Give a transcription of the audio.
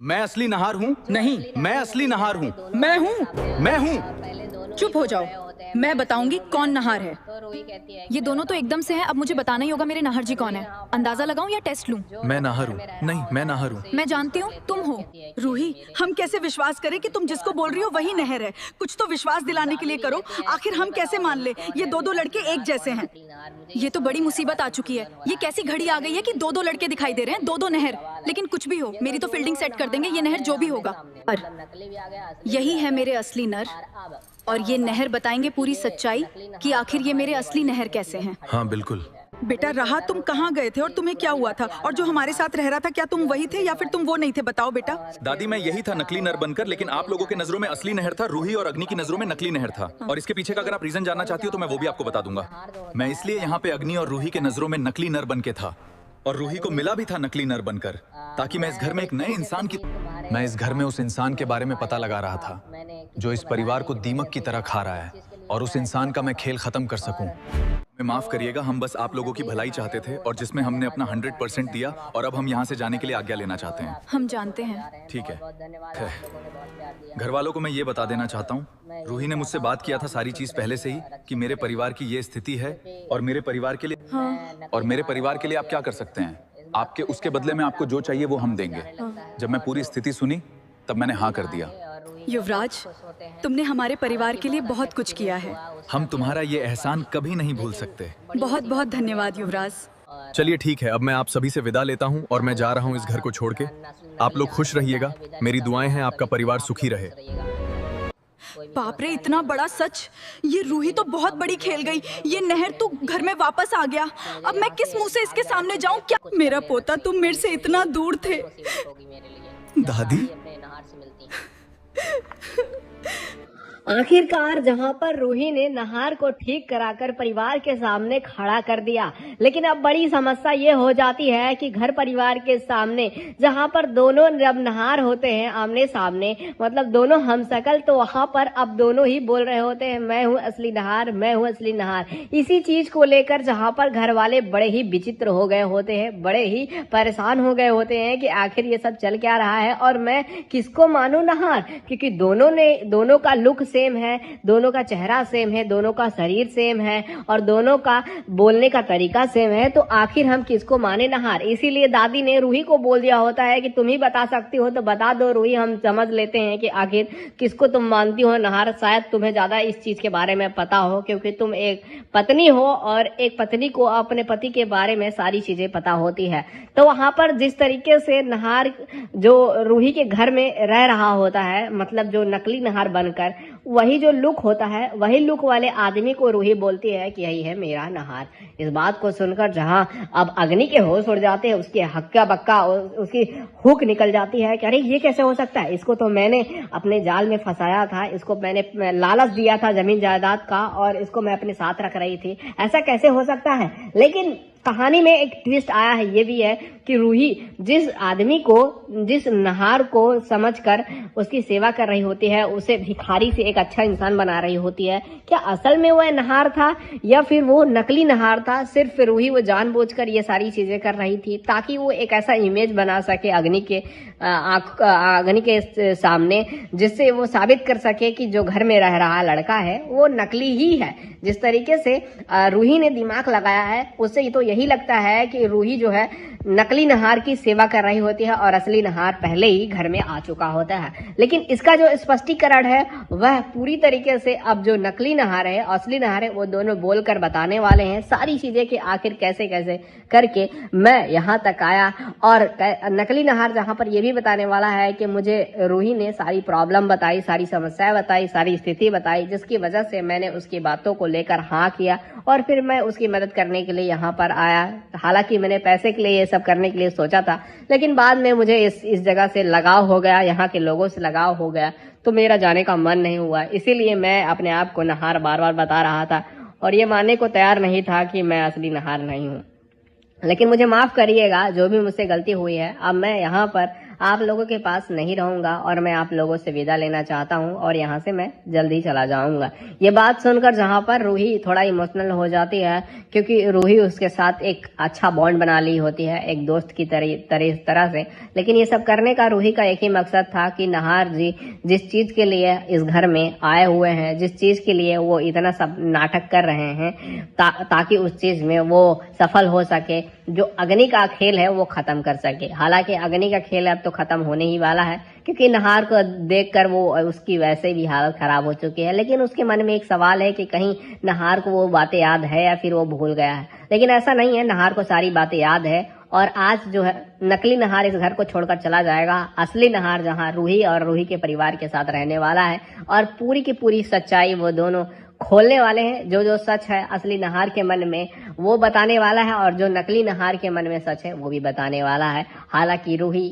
मैं असली नहार हूँ। नहीं, मैं असली नहार हूँ। मैं हूँ। मैं हूँ। चुप हो जाओ, मैं बताऊंगी कौन नहार है। ये दोनों तो एकदम से हैं, अब मुझे बताना ही होगा मेरे नाहर जी कौन है। अंदाजा लगाऊं या टेस्ट लूं? मैं नाहर हूँ। नहीं, मैं नाहर हूँ। मैं जानती हूँ तुम हो। रूही, हम कैसे विश्वास करें कि तुम जिसको बोल रही हो वही नहर है? कुछ तो विश्वास दिलाने के लिए करो। आखिर हम कैसे मान ले ये दो लड़के एक जैसे हैं? ये तो बड़ी मुसीबत आ चुकी है। ये कैसी घड़ी आ गई है कि दो लड़के दिखाई दे रहे हैं, दो नहर। लेकिन कुछ भी हो, मेरी तो फील्डिंग सेट कर देंगे ये नहर जो भी होगा। और यही है मेरे असली नर, और ये नहर बताएंगे पूरी सच्चाई कि आखिर ये मेरे असली नहर कैसे हैं। हाँ बिल्कुल। बेटा रहा, तुम कहाँ गए थे और तुम्हें क्या हुआ था? और जो हमारे साथ रह रहा था, क्या तुम वही थे या फिर तुम वो नहीं थे? बताओ बेटा। दादी, मैं यही था, नकली नर बनकर, लेकिन आप लोगों के नजरों में असली नहर था, रूही और अग्नि की नजरों में नकली नहर था। और इसके पीछे का अगर आप रीजन जानना चाहती हो तो मैं वो भी आपको बता दूंगा। मैं इसलिए यहाँ पे अग्नि और रूही के नजरों में नकली नर बन के था, और रूही को मिला भी था नकली नर बनकर, ताकि मैं इस घर में एक नए इंसान की मैं इस घर में उस इंसान के बारे में पता लगा रहा था जो इस परिवार को दीमक की तरह खा रहा है, और उस इंसान का मैं खेल खत्म कर सकूं। मैं माफ करिएगा, हम बस आप लोगों की भलाई चाहते थे, और जिसमें हमने अपना 100% दिया, और अब हम यहाँ से जाने के लिए आज्ञा लेना चाहते हैं। हम जानते हैं। ठीक है। घर वालों को मैं ये बता देना चाहता हूँ, रूही ने मुझसे बात किया था सारी चीज पहले से ही, कि मेरे परिवार की ये स्थिति है, और मेरे परिवार के लिए आप क्या कर सकते हैं। आपके उसके बदले में आपको जो चाहिए वो हम देंगे। जब मैं पूरी स्थिति सुनी तब मैंने हाँ कर दिया। युवराज, तुमने हमारे परिवार के लिए बहुत कुछ किया है। हम तुम्हारा ये एहसान कभी नहीं भूल सकते। बहुत बहुत धन्यवाद युवराज। चलिए ठीक है, अब मैं आप सभी से विदा लेता हूँ और मैं जा रहा हूँ इस घर को छोड़ के। आप लोग खुश रहिएगा, मेरी दुआएं हैं आपका परिवार सुखी रहे। बाप रे, इतना बड़ा सच! ये रूही तो बहुत बड़ी खेल गई। ये नहर तो घर में वापस आ गया। अब मैं किस मुंह से इसके सामने जाऊं? क्या मेरा पोता, तुम मेरे से इतना दूर थे। दादी, आखिरकार जहां पर रूही ने नहार को ठीक कराकर परिवार के सामने खड़ा कर दिया, लेकिन अब बड़ी समस्या ये हो जाती है कि घर परिवार के सामने जहां पर दोनों जब नहार होते हैं आमने सामने, मतलब दोनों हमशक्ल, तो वहां पर अब दोनों ही बोल रहे होते हैं मैं हूं असली नहार, मैं हूं असली नहार। इसी चीज को लेकर जहां पर घर वाले बड़े ही विचित्र हो गए होते हैं, बड़े ही परेशान हो गए होते हैं कि आखिर ये सब चल क्या रहा है और मैं किसको मानूं नहार, क्योंकि दोनों का लुक सेम है, दोनों का चेहरा सेम है, दोनों का शरीर सेम है, और दोनों का बोलने का तरीका सेम है, तो आखिर हम किसको माने नहार। इसीलिए दादी ने रूही को बोल दिया होता है कि तुम ही बता सकती हो तो बता दो रूही, हम समझ लेते हैं कि आखिर किसको तुम मानती हो नहार। शायद तुम्हें ज्यादा इस चीज के बारे में पता हो, क्योंकि तुम एक पत्नी हो और एक पत्नी को अपने पति के बारे में सारी चीजें पता होती है। तो वहां पर जिस तरीके से नहार जो रूही के घर में रह रहा होता है, मतलब जो नकली नहार बनकर, वही जो लुक होता है, वही लुक वाले आदमी को रूही बोलती है कि यही है मेरा नहार। इस बात को सुनकर जहां अब अग्नि के होश उड़ जाते हैं, उसकी हक्का बक्का उसकी हुक निकल जाती है कि अरे ये कैसे हो सकता है, इसको तो मैंने अपने जाल में फंसाया था, इसको मैंने लालच दिया था जमीन जायदाद का, और इसको मैं अपने साथ रख रही थी, ऐसा कैसे हो सकता है। लेकिन कहानी में एक ट्विस्ट आया है, ये भी है कि रूही जिस आदमी को, जिस नहार को समझकर उसकी सेवा कर रही होती है, उसे भिखारी से एक अच्छा इंसान बना रही होती है, क्या असल में वो नहार था या फिर वो नकली नहार था। सिर्फ रूही वो जानबूझकर ये सारी चीजें कर रही थी ताकि वो एक ऐसा इमेज बना सके अग्नि के सामने, जिससे वो साबित कर सके कि जो घर में रह रहा लड़का है वो नकली ही है। जिस तरीके से रूही ने दिमाग लगाया है, उससे तो यही लगता है कि रूही जो है नकली नहार की सेवा कर रही होती है और असली नहार पहले ही घर में आ चुका होता है। लेकिन इसका जो स्पष्टीकरण है वह पूरी तरीके से अब जो नकली नहार है असली नहार है वो दोनों बोलकर बताने वाले हैं सारी चीजें कि आखिर कैसे कैसे करके मैं यहाँ तक आया। और नकली नहार जहाँ पर ये भी बताने वाला है कि मुझे रूही ने सारी प्रॉब्लम बताई, सारी समस्याएं बताई, सारी स्थिति बताई, जिसकी वजह से मैंने उसकी बातों को लेकर हाँ किया और फिर मैं उसकी मदद करने के लिए यहाँ पर आया। हालांकि मैंने पैसे के लिए ये सब करने के लिए सोचा था, लेकिन बाद में मुझे इस जगह से लगाव हो गया, यहाँ के लोगों से लगाव हो गया, तो मेरा जाने का मन नहीं हुआ। इसीलिए मैं अपने आप को नहार बार बार बता रहा था और ये मानने को तैयार नहीं था कि मैं असली नहार नहीं हूँ। लेकिन मुझे माफ करिएगा, जो भी मुझसे गलती हुई है, अब मैं यहाँ पर आप लोगों के पास नहीं रहूंगा और मैं आप लोगों से विदा लेना चाहता हूं और यहाँ से मैं जल्दी चला जाऊंगा। ये बात सुनकर जहाँ पर रूही थोड़ा इमोशनल हो जाती है, क्योंकि रूही उसके साथ एक अच्छा बॉन्ड बना ली होती है एक दोस्त की तरह से। लेकिन ये सब करने का रूही का एक ही मकसद था कि नहार जी जिस चीज के लिए इस घर में आए हुए हैं, जिस चीज के लिए वो इतना सब नाटक कर रहे हैं, ताकि उस चीज में वो सफल हो सके, जो अग्नि का खेल है वो खत्म कर सके। हालांकि अग्नि का खेल अब तो खत्म होने ही वाला है, क्योंकि नहार को देखकर वो उसकी वैसे भी हालत खराब हो चुकी है। लेकिन उसके मन में एक सवाल है कि कहीं नहार को वो बातें याद है या फिर वो भूल गया है। लेकिन ऐसा नहीं है, नहार को सारी बातें याद है और आज जो है नकली नहार इस घर को छोड़कर चला जाएगा। असली नहार जहां रूही और रूही के परिवार के साथ रहने वाला है और पूरी की पूरी सच्चाई वो दोनों खोलने वाले हैं। जो जो सच है असली नहार के मन में वो बताने वाला है और जो नकली नहार के मन में सच है वो भी बताने वाला है। हालांकि रूही